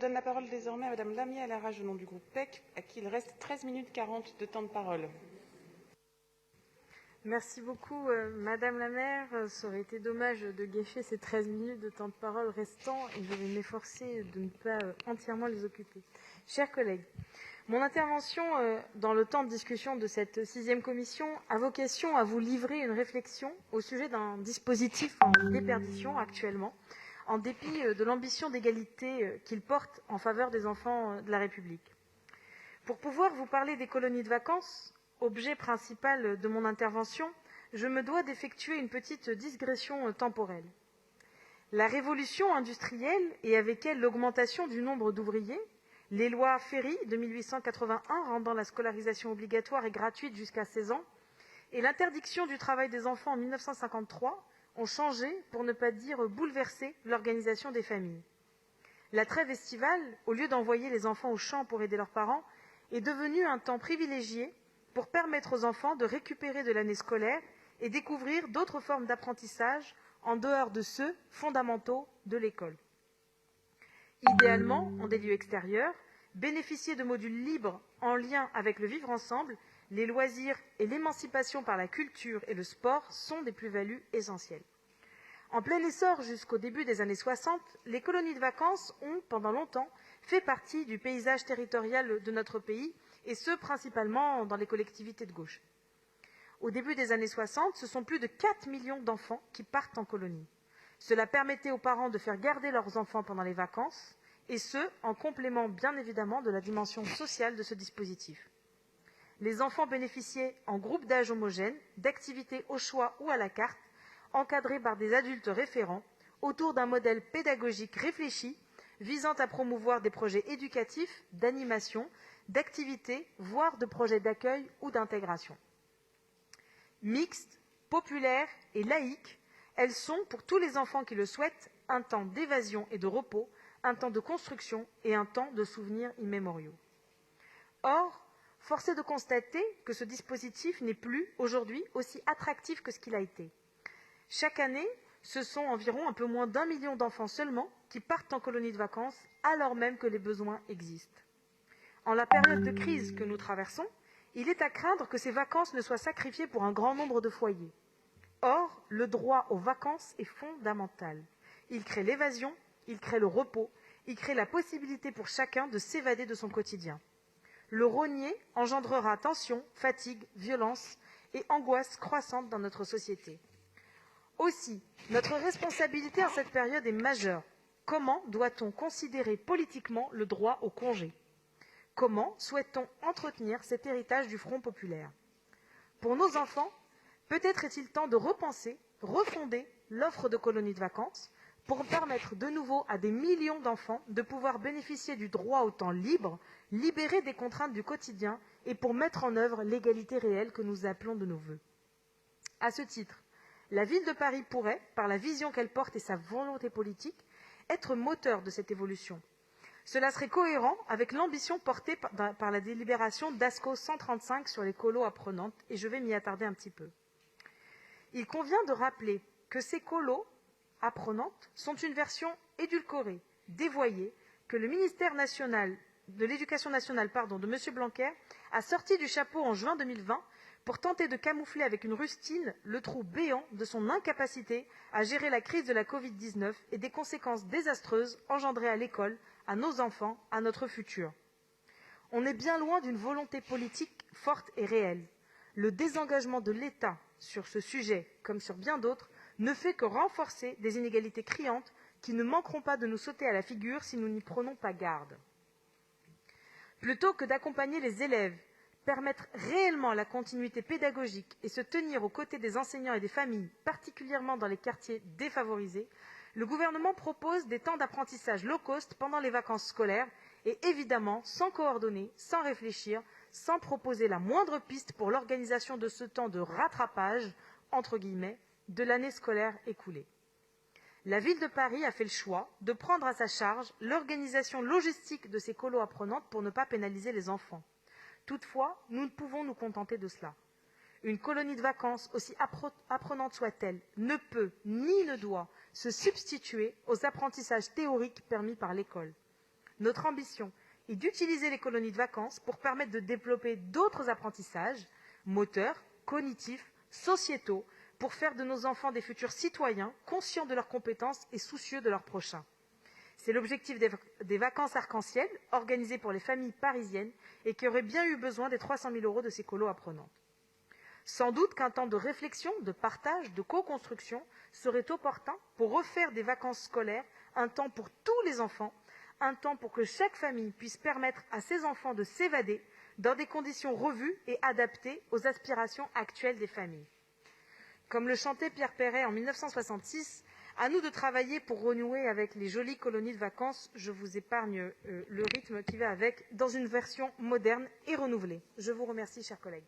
Je donne la parole désormais à Madame Lamia El Harraj au nom du groupe PEC, à qui il reste 13 minutes 40 de temps de parole. Merci beaucoup, Madame la maire. Ça aurait été dommage de gâcher ces 13 minutes de temps de parole restants et je vais m'efforcer de ne pas entièrement les occuper. Chers collègues, mon intervention dans le temps de discussion de cette 6e commission a vocation à vous livrer une réflexion au sujet d'un dispositif en déperdition actuellement, en dépit de l'ambition d'égalité qu'il porte en faveur des enfants de la République. Pour pouvoir vous parler des colonies de vacances, objet principal de mon intervention, je me dois d'effectuer une petite digression temporelle. La révolution industrielle et avec elle l'augmentation du nombre d'ouvriers, les lois Ferry de 1881 rendant la scolarisation obligatoire et gratuite jusqu'à 16 ans, et l'interdiction du travail des enfants en 1953 ont changé, pour ne pas dire bouleversé, l'organisation des familles. La trêve estivale, au lieu d'envoyer les enfants au champ pour aider leurs parents, est devenue un temps privilégié pour permettre aux enfants de récupérer de l'année scolaire et découvrir d'autres formes d'apprentissage en dehors de ceux fondamentaux de l'école. Idéalement, en des lieux extérieurs, bénéficier de modules libres en lien avec le vivre ensemble, les loisirs et l'émancipation par la culture et le sport sont des plus-values essentielles. En plein essor jusqu'au début des années 60, les colonies de vacances ont, pendant longtemps, fait partie du paysage territorial de notre pays, et ce, principalement dans les collectivités de gauche. Au début des années 60, ce sont plus de 4 millions d'enfants qui partent en colonie. Cela permettait aux parents de faire garder leurs enfants pendant les vacances, et ce, en complément bien évidemment de la dimension sociale de ce dispositif. Les enfants bénéficiaient, en groupe d'âge homogène, d'activités au choix ou à la carte, encadrés par des adultes référents, autour d'un modèle pédagogique réfléchi, visant à promouvoir des projets éducatifs, d'animation, d'activités, voire de projets d'accueil ou d'intégration. Mixtes, populaires et laïques, elles sont, pour tous les enfants qui le souhaitent, un temps d'évasion et de repos, un temps de construction et un temps de souvenirs immémoriaux. Or, force est de constater que ce dispositif n'est plus, aujourd'hui, aussi attractif que ce qu'il a été. Chaque année, ce sont environ un peu moins d'1 million d'enfants seulement qui partent en colonie de vacances, alors même que les besoins existent. En la période de crise que nous traversons, il est à craindre que ces vacances ne soient sacrifiées pour un grand nombre de foyers. Or, le droit aux vacances est fondamental. Il crée l'évasion, il crée le repos, il crée la possibilité pour chacun de s'évader de son quotidien. Le rogner engendrera tension, fatigue, violence et angoisse croissante dans notre société. Aussi, notre responsabilité en cette période est majeure. Comment doit-on considérer politiquement le droit au congé ? Comment souhaite-t-on entretenir cet héritage du Front populaire ? Pour nos enfants, peut-être est-il temps de repenser, refonder l'offre de colonies de vacances pour permettre de nouveau à des millions d'enfants de pouvoir bénéficier du droit au temps libre, libérés des contraintes du quotidien et pour mettre en œuvre l'égalité réelle que nous appelons de nos vœux. À ce titre, la ville de Paris pourrait, par la vision qu'elle porte et sa volonté politique, être moteur de cette évolution. Cela serait cohérent avec l'ambition portée par la délibération d'ASCO 135 sur les colos apprenantes, et je vais m'y attarder un petit peu. Il convient de rappeler que ces colos apprenantes sont une version édulcorée, dévoyée, que le ministère de l'Éducation nationale de M. Blanquer a sorti du chapeau en juin 2020 pour tenter de camoufler avec une rustine le trou béant de son incapacité à gérer la crise de la Covid-19 et des conséquences désastreuses engendrées à l'école, à nos enfants, à notre futur. On est bien loin d'une volonté politique forte et réelle. Le désengagement de l'État sur ce sujet, comme sur bien d'autres, ne fait que renforcer des inégalités criantes qui ne manqueront pas de nous sauter à la figure si nous n'y prenons pas garde. Plutôt que d'accompagner les élèves, permettre réellement la continuité pédagogique et se tenir aux côtés des enseignants et des familles, particulièrement dans les quartiers défavorisés, le gouvernement propose des temps d'apprentissage low cost pendant les vacances scolaires et évidemment sans coordonner, sans réfléchir, sans proposer la moindre piste pour l'organisation de ce temps de rattrapage, entre guillemets, de l'année scolaire écoulée. La ville de Paris a fait le choix de prendre à sa charge l'organisation logistique de ces colos apprenantes pour ne pas pénaliser les enfants. Toutefois, nous ne pouvons nous contenter de cela. Une colonie de vacances, aussi apprenante soit-elle, ne peut ni ne doit se substituer aux apprentissages théoriques permis par l'école. Notre ambition est d'utiliser les colonies de vacances pour permettre de développer d'autres apprentissages, moteurs, cognitifs, sociétaux, pour faire de nos enfants des futurs citoyens, conscients de leurs compétences et soucieux de leurs prochains. C'est l'objectif des vacances arc-en-ciel, organisées pour les familles parisiennes et qui auraient bien eu besoin des 300 000 € de ces colos apprenantes. Sans doute qu'un temps de réflexion, de partage, de co-construction serait opportun pour refaire des vacances scolaires un temps pour tous les enfants, un temps pour que chaque famille puisse permettre à ses enfants de s'évader dans des conditions revues et adaptées aux aspirations actuelles des familles. Comme le chantait Pierre Perret en 1966, à nous de travailler pour renouer avec les jolies colonies de vacances. Je vous épargne le rythme qui va avec, dans une version moderne et renouvelée. Je vous remercie, chers collègues.